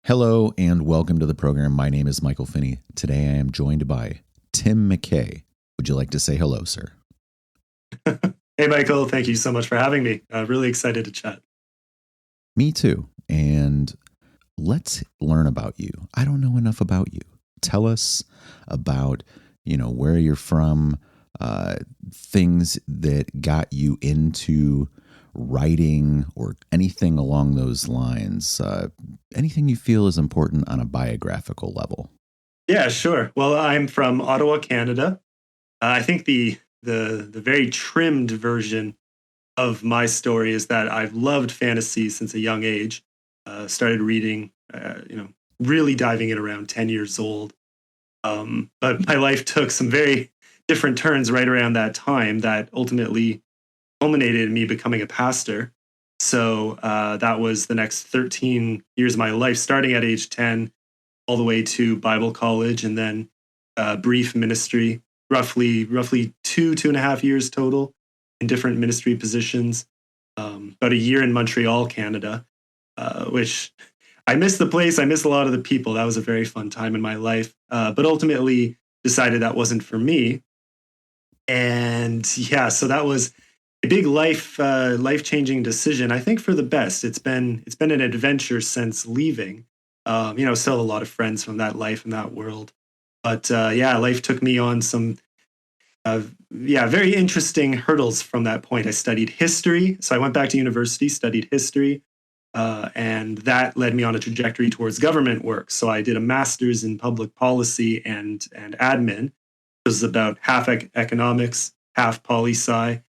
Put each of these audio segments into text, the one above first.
Hello and welcome to the program. My name is Michael Finney. Today I am joined by Tim McKay. Would you like to say hello, sir? Hey, Michael. Thank you so much for having me. Really excited to chat. Me too. And let's learn about you. I don't know enough about you. Tell us about, where you're from, things that got you into writing or anything along those lines. Anything you feel is important on a biographical level. Yeah, sure. Well, I'm from Ottawa, Canada. I think the very trimmed version of my story is that I've loved fantasy since a young age. Started reading, really diving in around 10 years old. But my life took some very different turns right around that time that ultimately culminated in me becoming a pastor. So that was the next 13 years of my life, starting at age 10, all the way to Bible college, and then brief ministry, roughly 2.5 years total in different ministry positions. About a year in Montreal, Canada, which I miss the place. I miss a lot of the people. That was a very fun time in my life, but ultimately decided that wasn't for me. And yeah, so that was a big life-changing decision. I think for the best. It's been an adventure since leaving. Still a lot of friends from that life and that world. But yeah, life took me on some very interesting hurdles from that point. I studied history, so I went back to university, studied history, and that led me on a trajectory towards government work. So I did a master's in public policy and admin. It was about half economics, half poli-sci.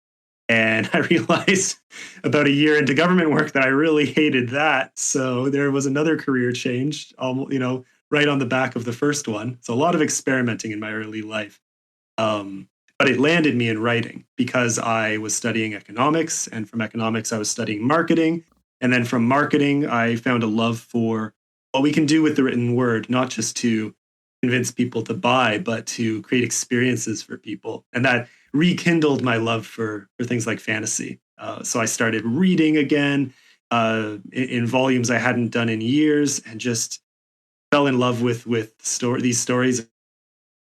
And I realized about a year into government work that I really hated that. So there was another career change, right on the back of the first one. So a lot of experimenting in my early life. But it landed me in writing because I was studying economics. And from economics, I was studying marketing. And then from marketing, I found a love for what we can do with the written word, not just to convince people to buy, but to create experiences for people. And that rekindled my love for things like fantasy. So I started reading again in volumes I hadn't done in years, and just fell in love with these stories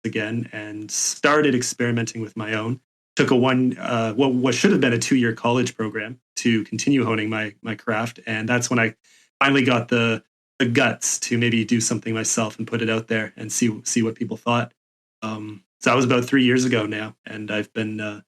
again, and started experimenting with my own. Took what should have been a 2-year college program to continue honing my craft, and that's when I finally got the guts to maybe do something myself and put it out there and see what people thought. So that was about 3 years ago now, and I've been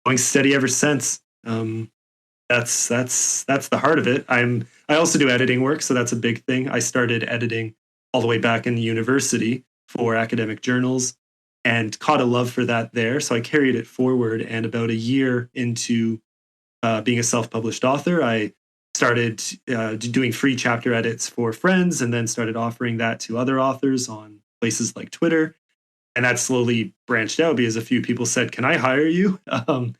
going steady ever since. That's the heart of it. I also do editing work, so that's a big thing. I started editing all the way back in university for academic journals, and caught a love for that there. So I carried it forward, and about a year into being a self-published author, I started doing free chapter edits for friends, and then started offering that to other authors on places like Twitter. And that slowly branched out because a few people said, "Can I hire you?" And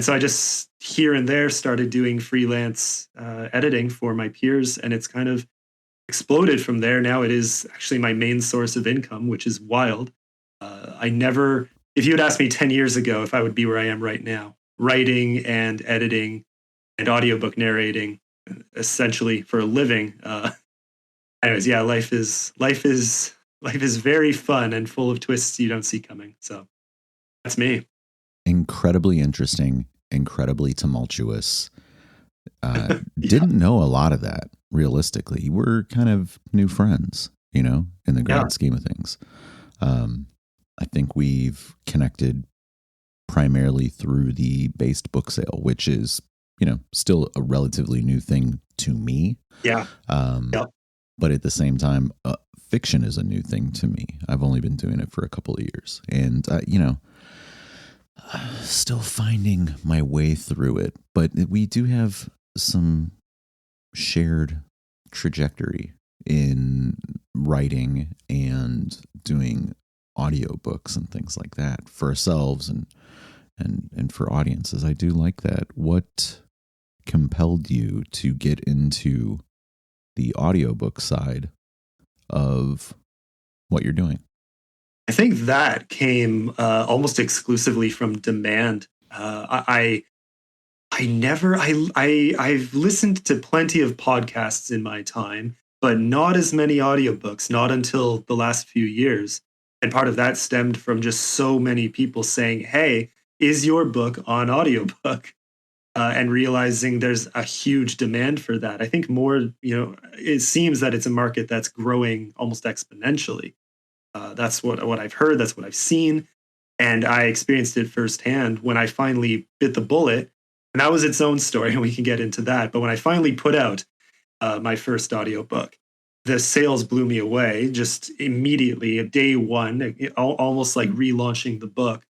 so I just here and there started doing freelance editing for my peers, and it's kind of exploded from there. Now it is actually my main source of income, which is wild. If you had asked me 10 years ago if I would be where I am right now, writing and editing and audiobook narrating, essentially for a living. Anyways, yeah, life is very fun and full of twists you don't see coming. So that's me. Incredibly interesting, incredibly tumultuous. Yeah. Didn't know a lot of that, realistically. We're kind of new friends, in the grand scheme of things. I think we've connected primarily through the based book sale, which is, still a relatively new thing to me. Yeah. But at the same time, fiction is a new thing to me. I've only been doing it for a couple of years, and still finding my way through it. But we do have some shared trajectory in writing and doing audiobooks and things like that for ourselves and for audiences. I do like that. What compelled you to get into the audiobook side of what you're doing? I think that came almost exclusively from demand. I've listened to plenty of podcasts in my time, but not as many audiobooks, not until the last few years. And part of that stemmed from just so many people saying, "Hey, is your book on audiobook?" And realizing there's a huge demand for that. I think more, it seems that it's a market that's growing almost exponentially. That's what I've heard. That's what I've seen, and I experienced it firsthand when I finally bit the bullet. And that was its own story, and we can get into that. But when I finally put out my first audiobook, the sales blew me away just immediately. Day one, almost like relaunching the book,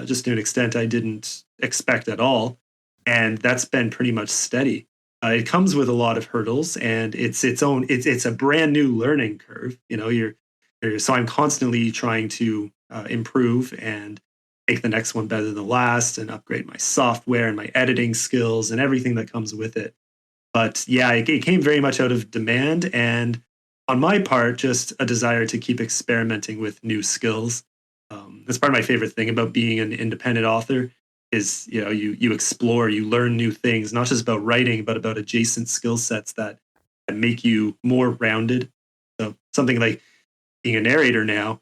just to an extent I didn't expect at all. And that's been pretty much steady. It comes with a lot of hurdles, and it's a brand new learning curve. So I'm constantly trying to improve and make the next one better than the last, and upgrade my software and my editing skills and everything that comes with it. But yeah, it came very much out of demand, and on my part, just a desire to keep experimenting with new skills. That's part of my favorite thing about being an independent author is you explore, you learn new things, not just about writing, but about adjacent skill sets that make you more rounded. So something like being a narrator now,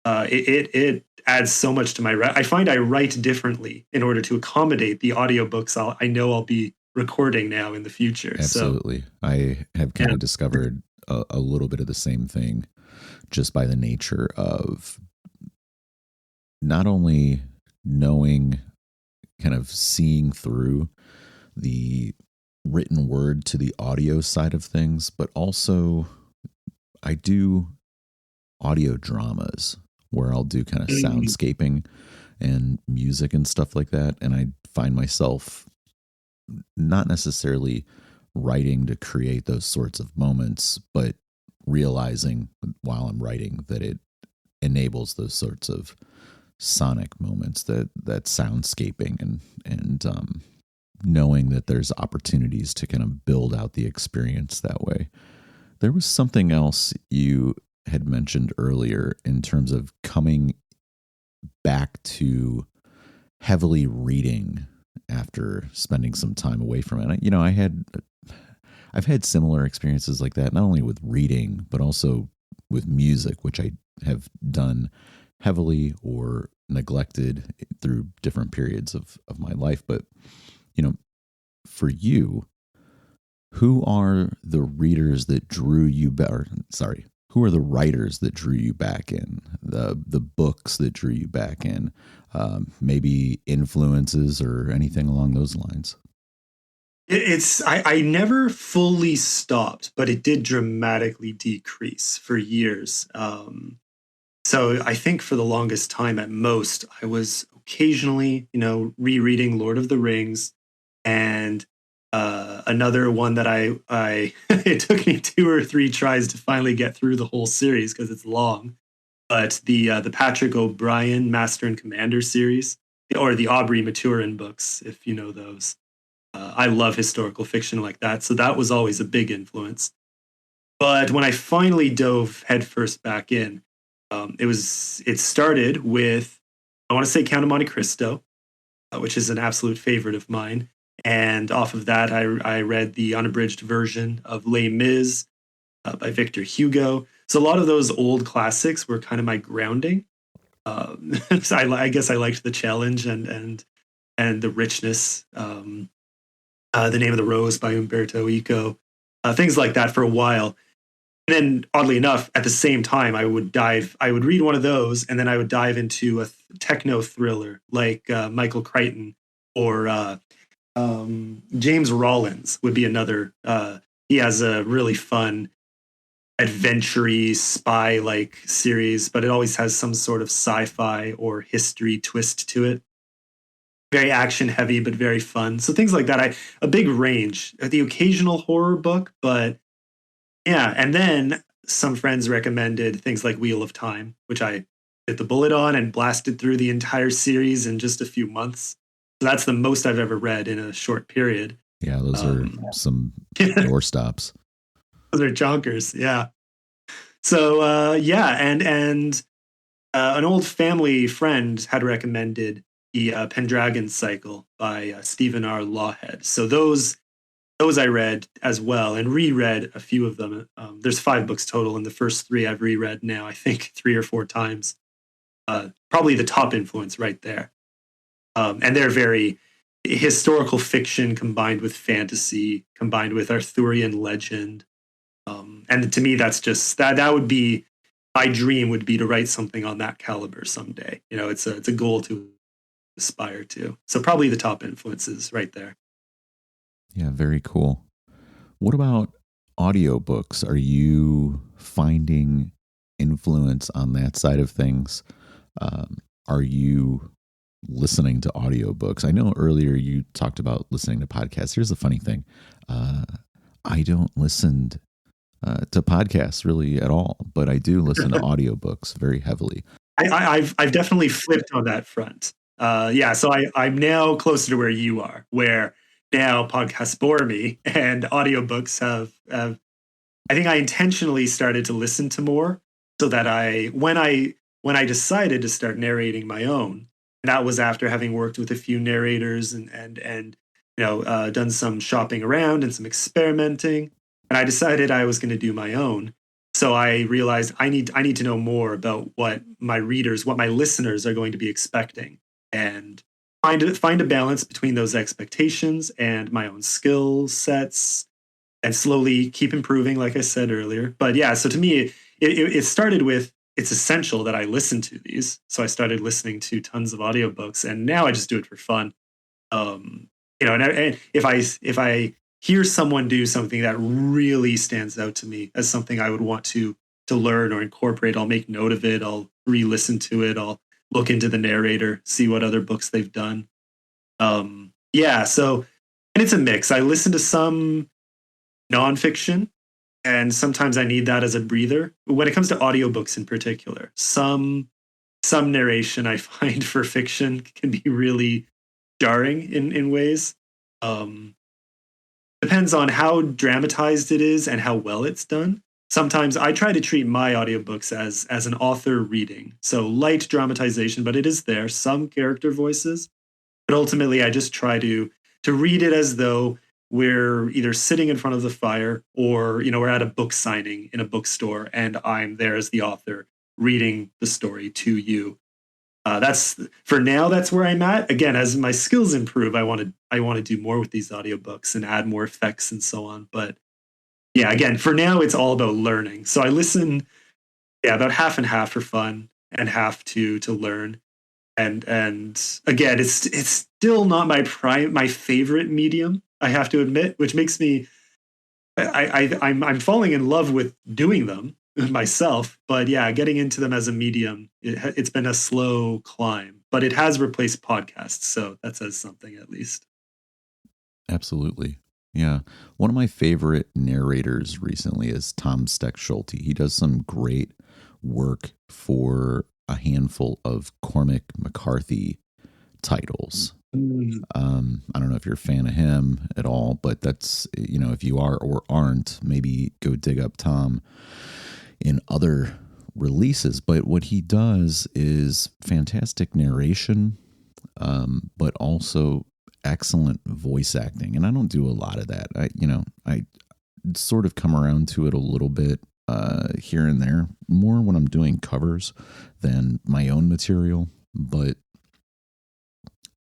it adds so much to I find I write differently in order to accommodate the audiobooks I know I'll be recording now in the future. Absolutely. I have kind of discovered a little bit of the same thing just by the nature of not only knowing, kind of seeing through the written word to the audio side of things, but also I do audio dramas where I'll do kind of soundscaping and music and stuff like that. And I find myself not necessarily writing to create those sorts of moments, but realizing while I'm writing that it enables those sorts of sonic moments, that soundscaping and knowing that there's opportunities to kind of build out the experience that way. There was something else you had mentioned earlier in terms of coming back to heavily reading after spending some time away from it. I've had similar experiences like that, not only with reading, but also with music, which I have done heavily or neglected through different periods of my life. But, for you, who are the readers that drew you back? Who are the writers that drew you back in? The books that drew you back in? Maybe influences or anything along those lines? I never fully stopped, but it did dramatically decrease for years. So I think for the longest time, at most, I was occasionally, rereading Lord of the Rings, and another one that I it took me 2 or 3 tries to finally get through the whole series because it's long. But the Patrick O'Brien Master and Commander series, or the Aubrey Maturin books, if you know those. I love historical fiction like that, so that was always a big influence. But when I finally dove headfirst back in, it started with, I want to say, Count of Monte Cristo, which is an absolute favorite of mine. And off of that, I read the unabridged version of Les Mis by Victor Hugo. So a lot of those old classics were kind of my grounding. So I guess I liked the challenge and the richness. The Name of the Rose by Umberto Eco, things like that for a while. And then, oddly enough, at the same time, I would read one of those, and then I would dive into a techno thriller like Michael Crichton or James Rollins would be another. He has a really fun adventure-y spy-like series, but it always has some sort of sci-fi or history twist to it. Very action heavy, but very fun. So things like that. A big range. The occasional horror book, but yeah. And then some friends recommended things like Wheel of Time, which I bit the bullet on and blasted through the entire series in just a few months. So that's the most I've ever read in a short period. Yeah, those are some doorstops. Those are chonkers, yeah. So and an old family friend had recommended the Pendragon Cycle by Stephen R. Lawhead. So those those I read as well and reread a few of them. There's 5 books total, and the first 3 I've reread now, I think 3 or 4 times. Probably the top influence right there. And they're very historical fiction combined with fantasy, combined with Arthurian legend. And to me, that's just that would be my dream, would be to write something on that caliber someday. It's a goal to aspire to. So probably the top influences right there. Yeah, very cool. What about audiobooks? Are you finding influence on that side of things? Are you listening to audiobooks? I know earlier you talked about listening to podcasts. Here's the funny thing. I don't listen to podcasts really at all, but I do listen to audiobooks very heavily. I've definitely flipped on that front. So I'm now closer to where you are, where now podcasts bore me and audiobooks have I think I intentionally started to listen to more, so that when I decided to start narrating my own, and that was after having worked with a few narrators and done some shopping around and some experimenting, and I decided I was going to do my own. So I realized I need to know more about what my readers, what my listeners are going to be expecting, and find a balance between those expectations and my own skill sets, and slowly keep improving, like I said earlier. But yeah, so to me, it started with, it's essential that I listen to these. So I started listening to tons of audiobooks, and now I just do it for fun. And if I hear someone do something that really stands out to me as something I would want to learn or incorporate, I'll make note of it. I'll re-listen to it. I'll look into the narrator, see what other books they've done. So, and it's a mix. I listen to some nonfiction, and sometimes I need that as a breather. When it comes to audiobooks in particular, some narration I find for fiction can be really jarring in ways. Depends on how dramatized it is and how well it's done. Sometimes I try to treat my audiobooks as an author reading. So light dramatization, but it is there, some character voices. But ultimately I just try to read it as though we're either sitting in front of the fire, or we're at a book signing in a bookstore and I'm there as the author reading the story to you. That's for now, that's where I'm at. Again, as my skills improve, I want to do more with these audiobooks and add more effects and so on. But yeah, again, for now it's all about learning. So I listen, about half and half for fun and half to learn. And again, it's still not my favorite medium, I have to admit, which makes me I'm falling in love with doing them myself. But yeah, getting into them as a medium, it's been a slow climb, but it has replaced podcasts, so that says something at least. Absolutely. Yeah. One of my favorite narrators recently is Tom Steck-Schulte. He does some great work for a handful of Cormac McCarthy titles. I don't know if you're a fan of him at all, but that's, if you are or aren't, maybe go dig up Tom in other releases. But what he does is fantastic narration, but also excellent voice acting. And I don't do a lot of that. I sort of come around to it a little bit here and there, more when I'm doing covers than my own material. But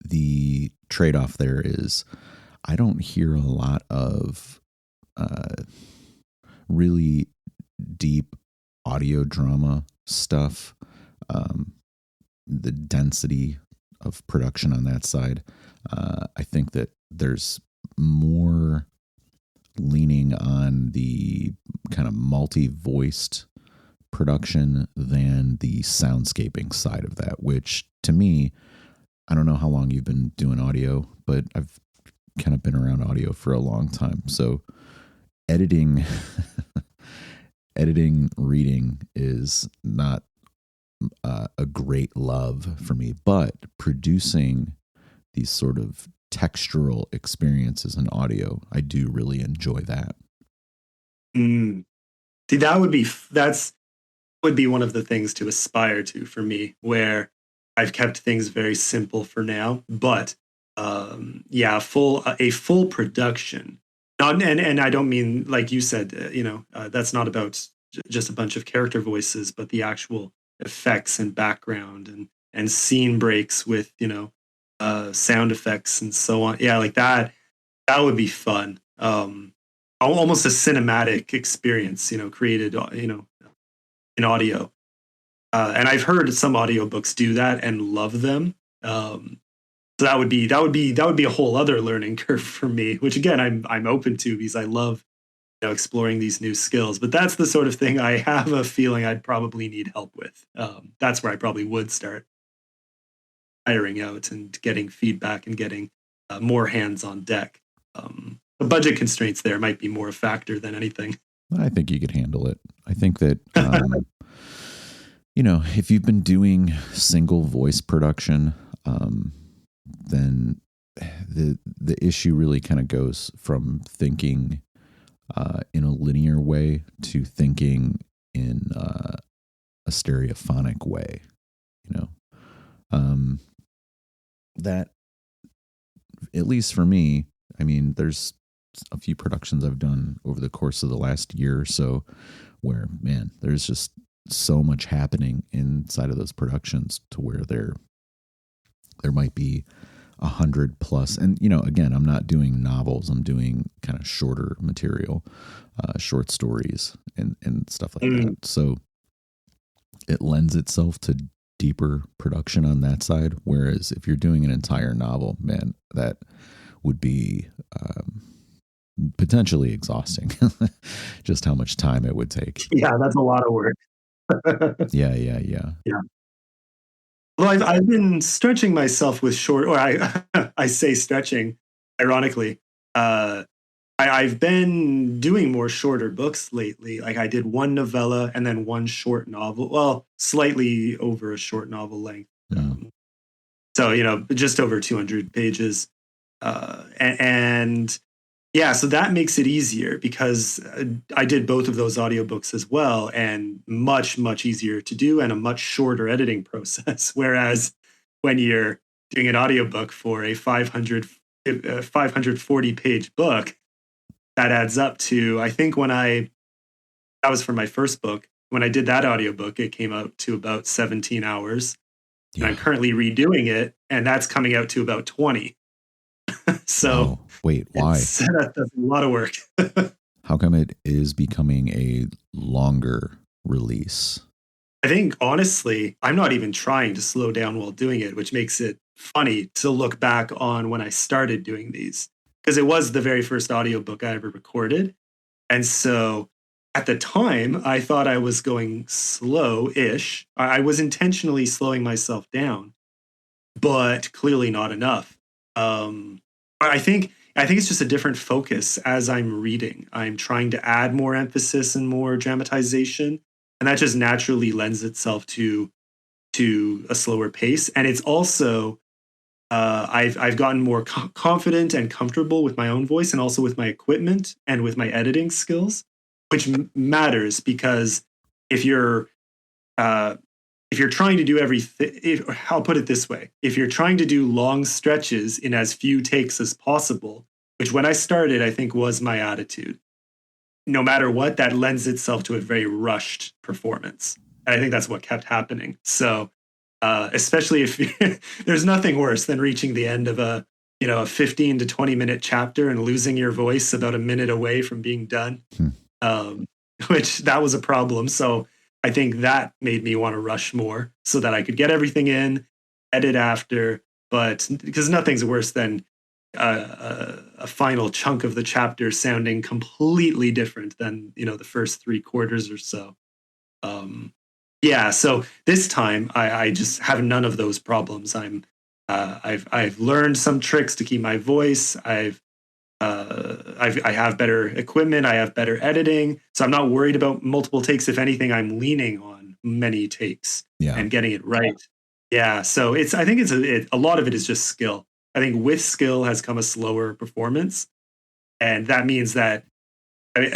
the trade-off there is I don't hear a lot of really deep audio drama stuff. The density of production on that side, I think that there's more leaning on the kind of multi-voiced production than the soundscaping side of that, which to me, I don't know how long you've been doing audio, but I've kind of been around audio for a long time. So editing reading is not a great love for me, but producing these sort of textural experiences in audio, I do really enjoy that. See, that would be one of the things to aspire to for me, where I've kept things very simple for now, but a full production, And I don't mean, like you said, that's not about just a bunch of character voices, but the actual effects and background and scene breaks with, sound effects and so on. Yeah, like that would be fun. Almost a cinematic experience, created, in audio. And I've heard some audiobooks do that and love them. So that would be a whole other learning curve for me, which again I'm open to because I love, exploring these new skills. But that's the sort of thing I have a feeling I'd probably need help with. That's where I probably would start hiring out and getting feedback and getting more hands on deck. The budget constraints there might be more a factor than anything. I think you could handle it. I think that, if you've been doing single voice production, then the issue really kind of goes from thinking in a linear way to thinking in a stereophonic way. That, at least for me, I mean, there's a few productions I've done over the course of the last year or so where, man, there's just so much happening inside of those productions to where there might be 100 plus. And, again, I'm not doing novels. I'm doing kind of shorter material, short stories and stuff like that. So it lends itself to deeper production on that side. Whereas if you're doing an entire novel, man, that would be potentially exhausting. Just how much time it would take. Yeah, that's a lot of work. Yeah. Well, I've been stretching myself with short, or I say stretching, ironically. I've been doing more shorter books lately. Like I did one novella and then one short novel. Well, slightly over a short novel length. So, just over 200 pages. And yeah, so that makes it easier because I did both of those audiobooks as well, and much, much easier to do and a much shorter editing process. Whereas when you're doing an audiobook for a 540 page book, that adds up to, I think that was for my first book. When I did that audiobook, it came out to about 17 hours. Yeah. And I'm currently redoing it, and that's coming out to about 20. So wait, why? That's a lot of work. How come it is becoming a longer release? I think, honestly, I'm not even trying to slow down while doing it, which makes it funny to look back on when I started doing these, because it was the very first audiobook I ever recorded. And so at the time, I thought I was going slow-ish. I was intentionally slowing myself down, but clearly not enough. I think it's just a different focus as I'm reading. I'm trying to add more emphasis and more dramatization, and that just naturally lends itself to a slower pace. And it's also I've gotten more confident and comfortable with my own voice, and also with my equipment and with my editing skills, which matters because if you're trying to do everything, I'll put it this way: if you're trying to do long stretches in as few takes as possible, which when I started, I think was my attitude, no matter what, that lends itself to a very rushed performance. And I think that's what kept happening. So, especially if there's nothing worse than reaching the end of a 15 to 20 minute chapter and losing your voice about a minute away from being done, which that was a problem. So I think that made me want to rush more so that I could get everything in, edit after. But because nothing's worse than a final chunk of the chapter sounding completely different than the first 3/4 or so. Yeah, so this time I just have none of those problems. I've learned some tricks to keep my voice. I have better equipment. I have better editing, so I'm not worried about multiple takes. If anything, I'm leaning on many takes and getting it right. Yeah, so I think a lot of it is just skill. I think with skill has come a slower performance, and that means that, I mean,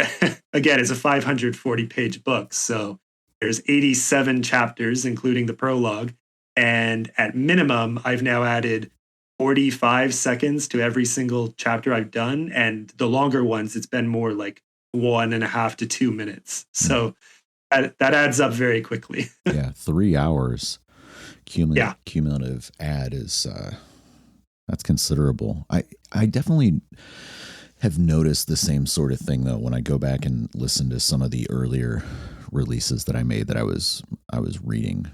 again, it's a 540 page book, so there's 87 chapters, including the prologue, and at minimum, I've now added 45 seconds to every single chapter I've done. And the longer ones, it's been more like 1.5 to 2 minutes. So that adds up very quickly. Yeah, 3 hours cumulative ad is that's considerable. I definitely have noticed the same sort of thing though when I go back and listen to some of the earlier releases that I made that I was reading.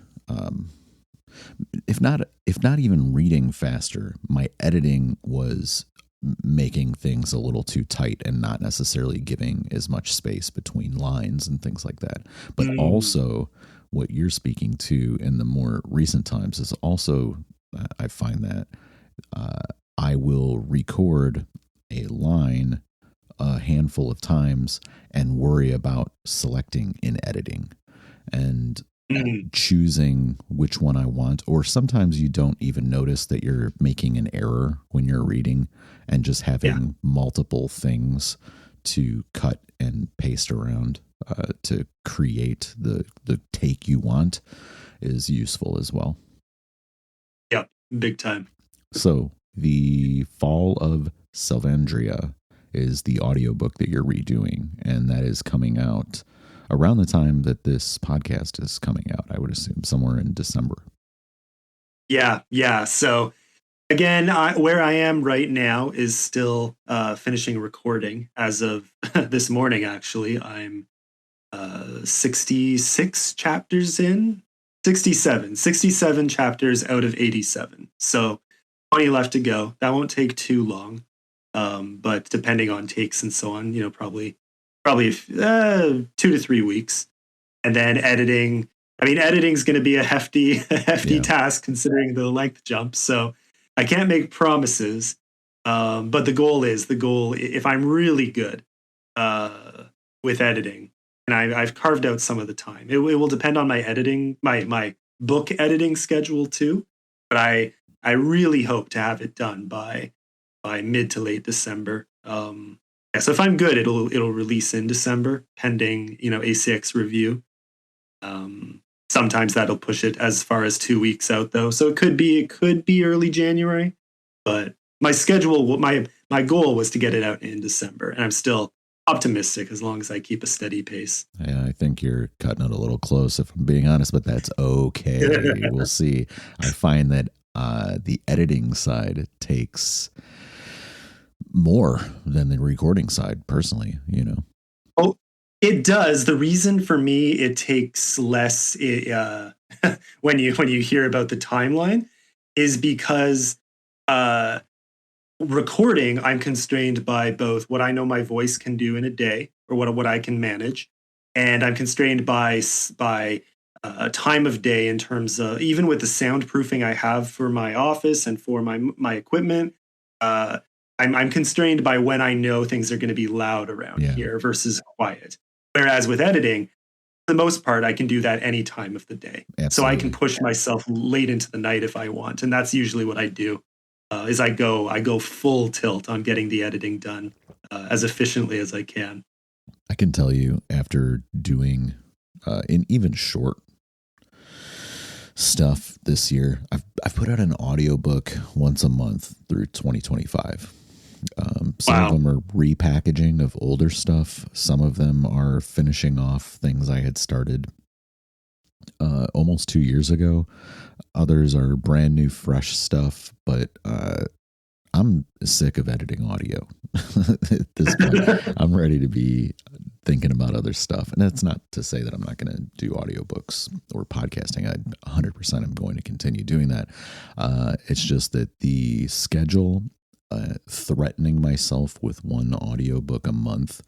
If not even reading faster, my editing was making things a little too tight and not necessarily giving as much space between lines and things like that. But also what you're speaking to in the more recent times is also, I find that I will record a line a handful of times and worry about selecting in editing and choosing which one I want. Or sometimes you don't even notice that you're making an error when you're reading, and just having multiple things to cut and paste around to create the take you want is useful as well. Yep, big time. So the Fall of Selvandria is the audiobook that you're redoing, and that is coming out around the time that this podcast is coming out, I would assume somewhere in December. Yeah. So again, where I am right now is still finishing recording. As of this morning, actually, I'm 66 chapters in. 67 chapters out of 87. So 20 left to go. That won't take too long. But depending on takes and so on, probably 2 to 3 weeks. And then editing. I mean, editing is going to be a hefty task considering the length jump. So I can't make promises. But the goal, if I'm really good with editing, and I've carved out some of the time, it will depend on my editing, my book editing schedule too. But I really hope to have it done by mid to late December. So if I'm good, it'll release in December, pending ACX review. Sometimes that'll push it as far as 2 weeks out though, so it could be early January. But my schedule, my goal was to get it out in December, and I'm still optimistic as long as I keep a steady pace. Yeah, I think you're cutting it a little close, if I'm being honest, but that's okay. We'll see. I find that the editing side takes more than the recording side, personally, Oh, it does. The reason for me it takes less when you hear about the timeline is because recording, I'm constrained by both what I know my voice can do in a day, or what I can manage, and I'm constrained by time of day in terms of, even with the soundproofing I have for my office and for my equipment. I'm constrained by when I know things are going to be loud around here versus quiet. Whereas with editing, for the most part, I can do that any time of the day. Absolutely. So I can push myself late into the night if I want, and that's usually what I do. Is I go full tilt on getting the editing done as efficiently as I can. I can tell you, after doing in even short stuff this year, I've put out an audiobook once a month through 2025. Some of them are repackaging of older stuff. Some of them are finishing off things I had started almost 2 years ago. Others are brand new, fresh stuff. But I'm sick of editing audio at this point. I'm ready to be thinking about other stuff. And that's not to say that I'm not going to do audiobooks or podcasting. I 100% am going to continue doing that. It's just that the schedule, threatening myself with one audiobook a month,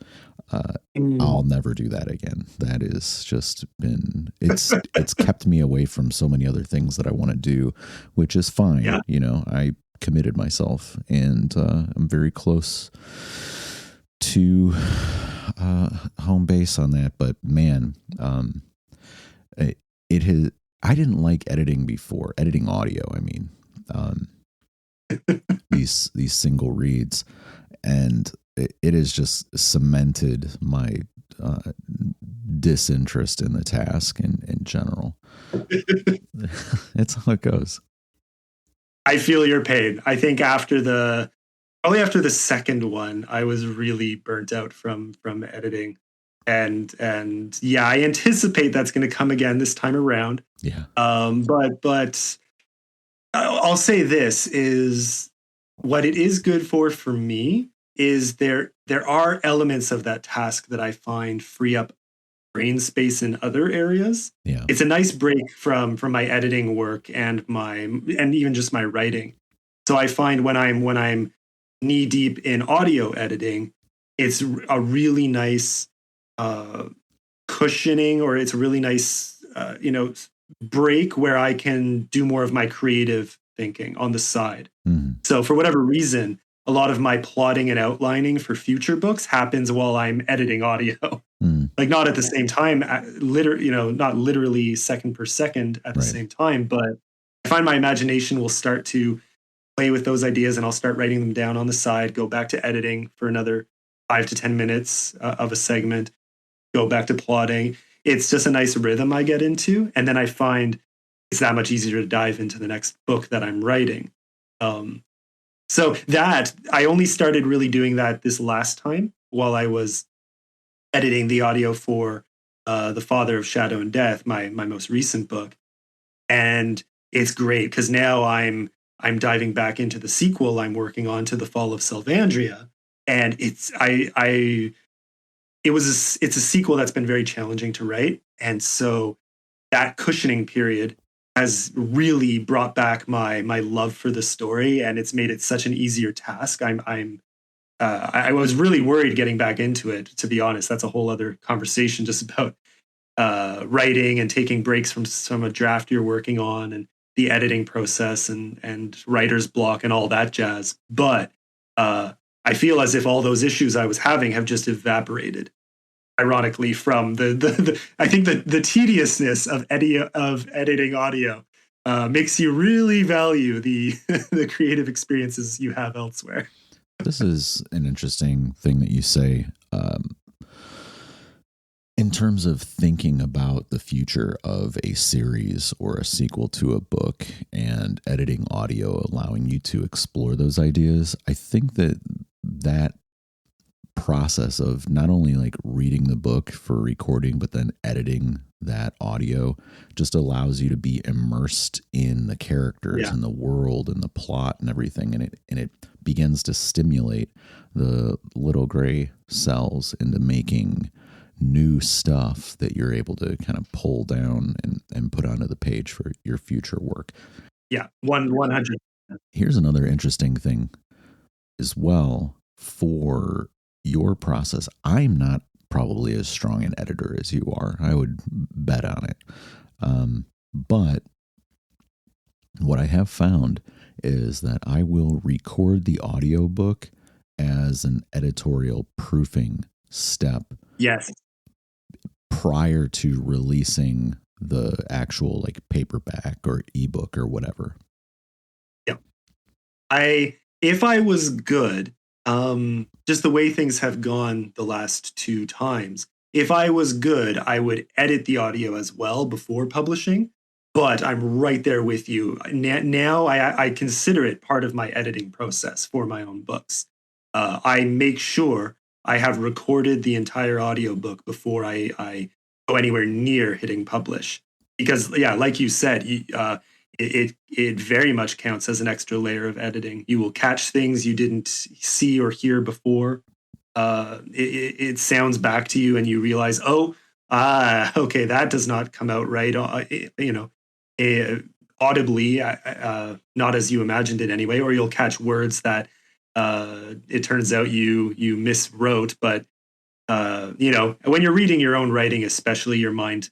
I'll never do that again. That is just been, it's kept me away from so many other things that I want to do, which is fine. Yeah. I committed myself, and I'm very close to home base on that. But man, it has, I didn't like editing before, editing audio. I mean, these single reads, and it has just cemented my disinterest in the task in general. It's how it goes. I feel your pain. I think probably after the second one, I was really burnt out from editing. And yeah, I anticipate that's going to come again this time around. Yeah. But I'll say this is what it is good for me is there are elements of that task that I find free up brain space in other areas. Yeah. It's a nice break from my editing work and even just my writing. So I find when I'm knee deep in audio editing, it's a really nice uh, cushioning, or it's a really nice break where I can do more of my creative thinking on the side. Mm. So for whatever reason, a lot of my plotting and outlining for future books happens while I'm editing audio. Mm. Like not at the same time, not literally second per second at the Right. same time, but I find my imagination will start to play with those ideas and I'll start writing them down on the side, go back to editing for another 5 to 10 minutes of a segment, go back to plotting. It's just a nice rhythm I get into. And then I find it's that much easier to dive into the next book that I'm writing. So that I only started really doing that this last time while I was editing the audio for The Father of Shadow and Death, my most recent book. And it's great because now I'm diving back into the sequel I'm working on to The Fall of Sylvandria. And it's a sequel that's been very challenging to write. And so that cushioning period has really brought back my love for the story, and it's made it such an easier task. I was really worried getting back into it, to be honest. That's a whole other conversation just about writing and taking breaks from a draft you're working on and the editing process and writer's block and all that jazz. But I feel as if all those issues I was having have just evaporated. Ironically, from the I think the tediousness of editing audio makes you really value the the creative experiences you have elsewhere. This is an interesting thing that you say. In terms of thinking about the future of a series or a sequel to a book and editing audio, allowing you to explore those ideas, I think that process of not only like reading the book for recording, but then editing that audio just allows you to be immersed in the characters and the world and the plot and everything. And it begins to stimulate the little gray cells into making new stuff that you're able to kind of pull down and put onto the page for your future work. Yeah, 100. Here's another interesting thing as well for your process. I'm not probably as strong an editor as you are. I would bet on it. But what I have found is that I will record the audiobook as an editorial proofing step. Yes. Prior to releasing the actual like paperback or ebook or whatever. Yeah. If I was good, just the way things have gone the last two times, if I was good, I would edit the audio as well before publishing. But I'm right there with you. Now I consider it part of my editing process for my own books. I make sure I have recorded the entire audiobook before I go anywhere near hitting publish. Because, yeah, like you said, it very much counts as an extra layer of editing. You will catch things you didn't see or hear before. It sounds back to you and you realize, okay, that does not come out right. Audibly, not as you imagined it anyway, or you'll catch words that it turns out you miswrote. But when you're reading your own writing, especially, your mind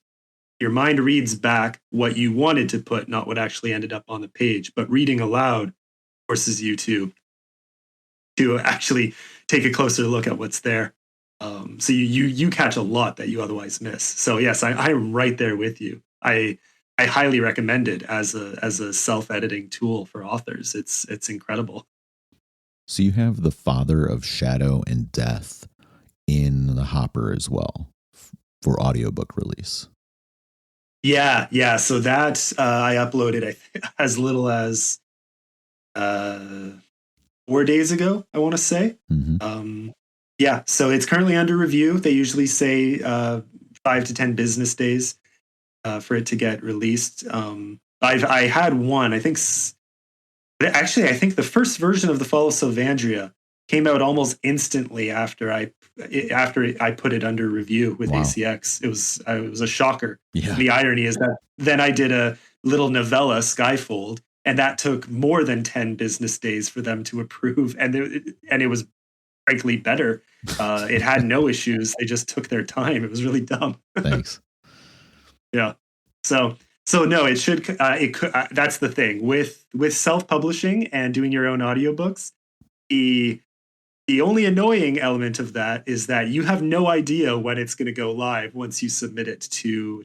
reads back what you wanted to put, not what actually ended up on the page. But reading aloud forces you to actually take a closer look at what's there. So you catch a lot that you otherwise miss. So yes, I'm right there with you. I highly recommend it as a self-editing tool for authors. It's incredible. So you have The Father of Shadow and Death in the hopper as well for audiobook release. Yeah. So that I uploaded as little as uh, 4 days ago, I want to say. Hmm. Yeah, so it's currently under review. They usually say 5 to 10 business days for it to get released. I had one. I think the first version of the Fall of Sylvandria came out almost instantly after I put it under review with Wow. ACX. It was a shocker. Yeah. The irony is that then I did a little novella, Skyfold, and that took more than 10 business days for them to approve, and it was frankly better. It had no issues. They just took their time. It was really dumb. Thanks. Yeah. So no, it should it could that's the thing with self-publishing and doing your own audiobooks. The the only annoying element of that is that you have no idea when it's going to go live once you submit it to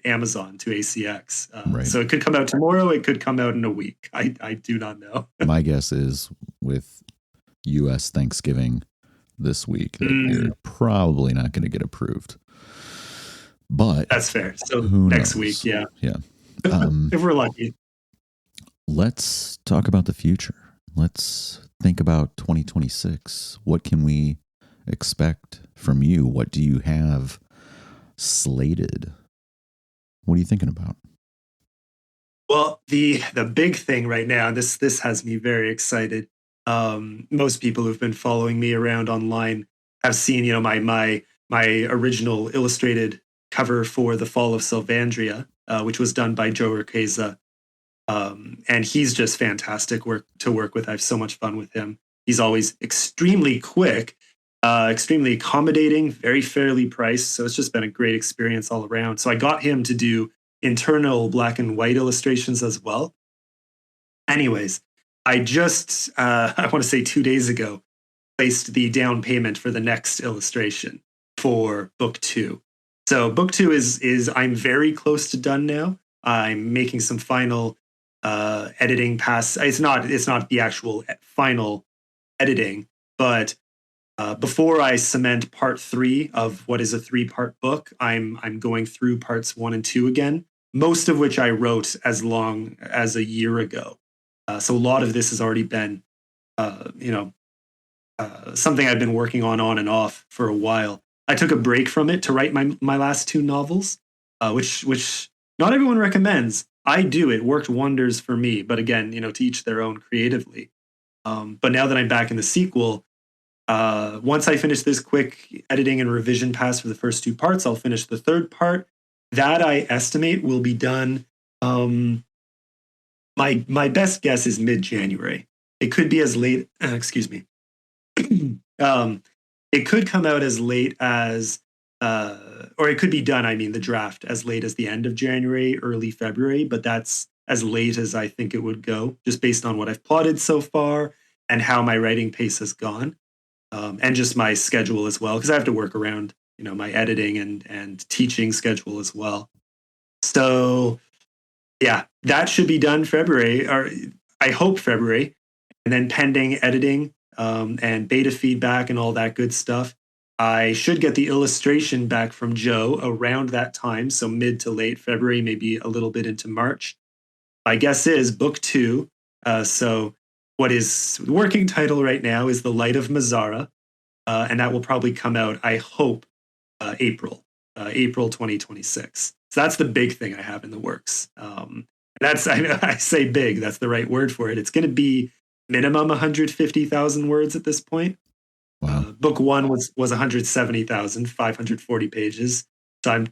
Amazon, to ACX. Right. So it could come out tomorrow, it could come out in a week. I do not know. My guess is with US Thanksgiving this week that you're probably not going to get approved. But That's fair. So who next knows? week, yeah. Yeah. If we're lucky. Let's talk about the future. Let's think about 2026. What can we expect from you? What do you have slated? What are you thinking about? Well, the big thing right now, this has me very excited. Most people who've been following me around online have seen, my original illustrated cover for the Fall of Sylvandria, which was done by Joe Urqueza. And he's just fantastic to work with. I have so much fun with him. He's always extremely quick, extremely accommodating, very fairly priced. So it's just been a great experience all around. So I got him to do internal black and white illustrations as well. Anyways, I just, I want to say 2 days ago, placed the down payment for the next illustration for book 2. So book 2 is I'm very close to done now. I'm making some final editing pass. It's not the actual final editing, but before I cement part 3 of what is a 3-part book, I'm going through parts 1 and 2 again, most of which I wrote as long as a year ago. So a lot of this has already been, something I've been working on and off for a while. I took a break from it to write my last 2 novels, which not everyone recommends. I do. It worked wonders for me. But again, to each their own creatively. But now that I'm back in the sequel, once I finish this quick editing and revision pass for the first 2 parts, I'll finish the 3rd part. That I estimate will be done. My best guess is mid-January. It could be as late. Excuse me. It could come out as late as, or it could be done. I mean, the draft as late as the end of January, early February. But that's as late as I think it would go, just based on what I've plotted so far and how my writing pace has gone. And just my schedule as well, because I have to work around, my editing and teaching schedule as well. So, yeah, that should be done February, or I hope February, and then pending editing and beta feedback and all that good stuff. I should get the illustration back from Joe around that time, so mid to late February, maybe a little bit into March. My guess is book 2. So what is the working title right now is The Light of Mazara. And that will probably come out, I hope, April 2026. So that's the big thing I have in the works. I say big, that's the right word for it. It's going to be minimum 150,000 words at this point. Wow. Book 1 was 170,000, 540 pages. So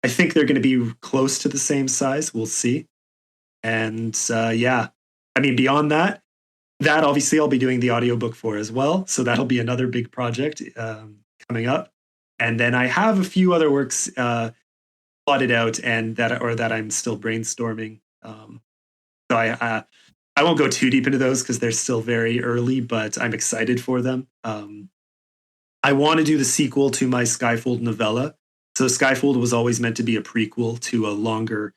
I think they're going to be close to the same size. We'll see. And yeah, I mean, beyond that obviously I'll be doing the audiobook for as well. So that'll be another big project coming up. And then I have a few other works plotted out and that I'm still brainstorming. So I won't go too deep into those because they're still very early, but I'm excited for them. I want to do the sequel to my Skyfold novella. So Skyfold was always meant to be a prequel to a longer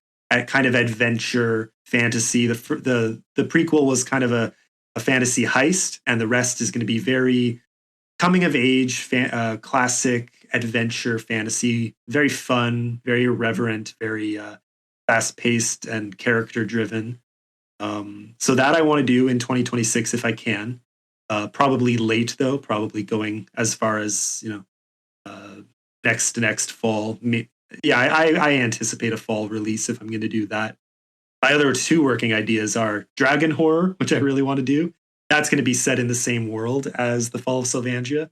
kind of adventure fantasy. The prequel was kind of a fantasy heist, and the rest is going to be very coming of age, classic adventure fantasy, very fun, very irreverent, very fast paced and character driven. So that I want to do in 2026 if I can. Probably late though, probably going as far as, uh, next fall. Yeah, I anticipate a fall release if I'm going to do that. My other two working ideas are dragon horror, which I really want to do. That's going to be set in the same world as the Fall of Sylvangia.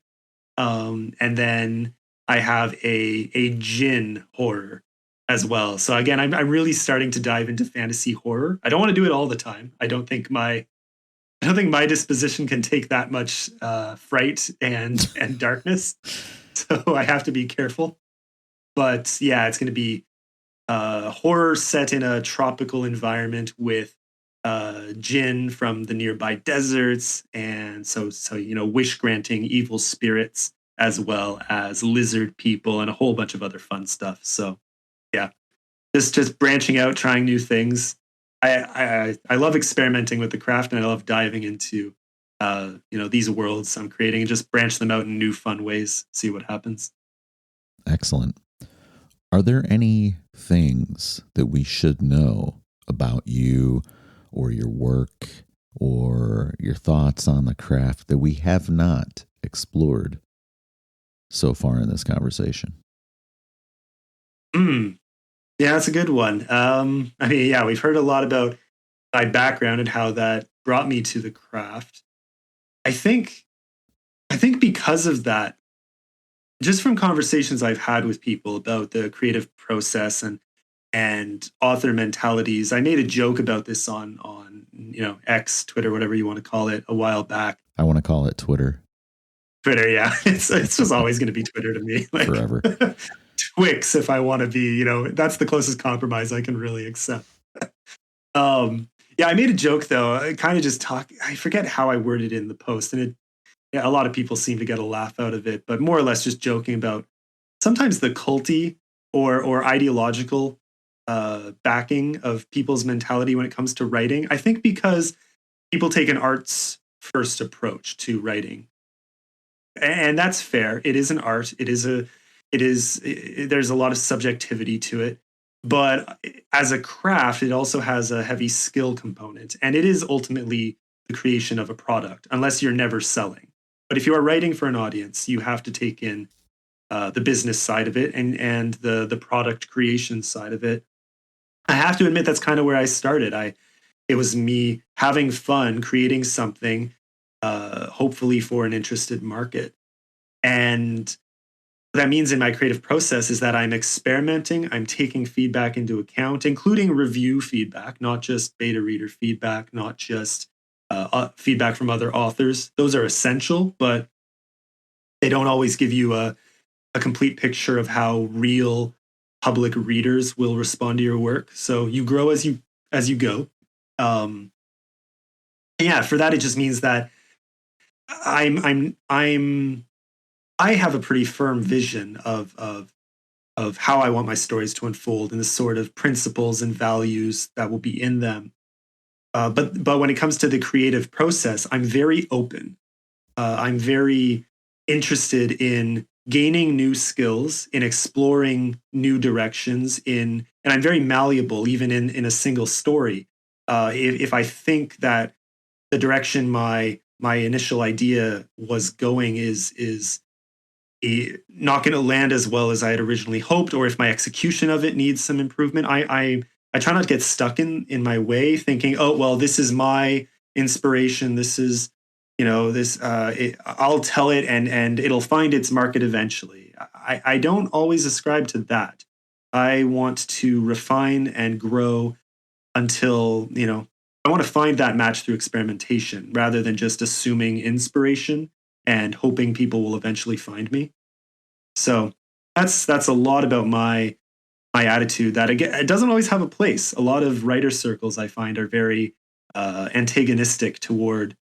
And then I have a Jinn horror as well. So again, I'm really starting to dive into fantasy horror. I don't want to do it all the time. I don't think my disposition can take that much fright and darkness. So I have to be careful. But yeah, it's going to be horror set in a tropical environment with Jinn from the nearby deserts, and so wish granting evil spirits as well as lizard people and a whole bunch of other fun stuff. So yeah, just branching out, trying new things. I love experimenting with the craft, and I love diving into these worlds I'm creating and just branch them out in new fun ways. See what happens. Excellent. Are there any things that we should know about you or your work or your thoughts on the craft that we have not explored so far in this conversation? Mm, yeah, that's a good one. I mean, yeah, we've heard a lot about my background and how that brought me to the craft. I think I think because of that, just from conversations I've had with people about the creative process and author mentalities, I made a joke about this on X, Twitter, whatever you want to call it, a while back. I want to call it Twitter Twitter, yeah, it's just always going to be Twitter to me, like forever. Twix if I want to be, that's the closest compromise I can really accept. Yeah, I made a joke though. I kind of just talk. I forget how I worded it in the post, and yeah, a lot of people seem to get a laugh out of it, but more or less just joking about sometimes the culty or ideological backing of people's mentality when it comes to writing. I think because people take an arts first approach to writing, and that's fair. It is an art. There's a lot of subjectivity to it, but as a craft it also has a heavy skill component, and it is ultimately the creation of a product unless you're never selling. But if you are writing for an audience, you have to take in the business side of it and the product creation side of it. I have to admit that's kind of where I started. It was me having fun creating something, hopefully for an interested market. And what that means in my creative process is that I'm experimenting, I'm taking feedback into account, including review feedback, not just beta reader feedback, not just feedback from other authors. Those are essential, but they don't always give you a complete picture of how real public readers will respond to your work. So you grow as you go. Um, yeah, for that it just means that I'm I have a pretty firm vision of how I want my stories to unfold and the sort of principles and values that will be in them. But when it comes to the creative process, I'm very open. I'm very interested in gaining new skills, in exploring new directions, and I'm very malleable even in a single story. If I think that the direction my initial idea was going is not going to land as well as I had originally hoped, or if my execution of it needs some improvement, I try not to get stuck in my way, thinking, oh well, this is my inspiration. This is this. I'll tell it, and it'll find its market eventually. I don't always ascribe to that. I want to refine and grow until I want to find that match through experimentation rather than just assuming inspiration and hoping people will eventually find me. So that's a lot about my attitude. That again, it doesn't always have a place. A lot of writer circles I find are very antagonistic toward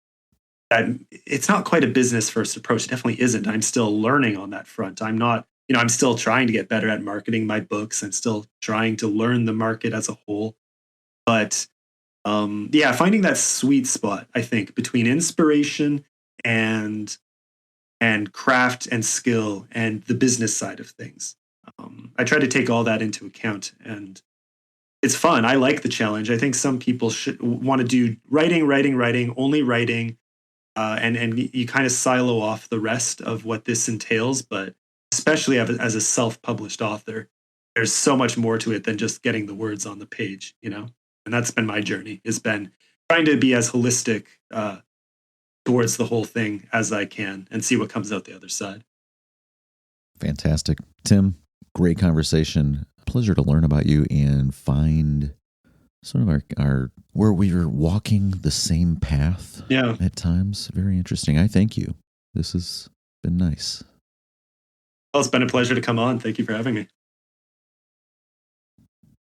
that. It's not quite a business first approach. It definitely isn't. I'm still learning on that front. I'm not. I'm still trying to get better at marketing my books. I'm still trying to learn the market as a whole. But yeah, finding that sweet spot, I think, between inspiration and craft and skill and the business side of things. I try to take all that into account, and it's fun. I like the challenge. I think some people should want to do writing, only writing, and you kind of silo off the rest of what this entails. But especially as a self-published author, there's so much more to it than just getting the words on the page, you know. And that's been my journey. Has been trying to be as holistic towards the whole thing as I can, and see what comes out the other side. Fantastic. Tim, great conversation. Pleasure to learn about you and find sort of our where we are walking the same path at times. Very interesting. I thank you. This has been nice. Well, it's been a pleasure to come on. Thank you for having me.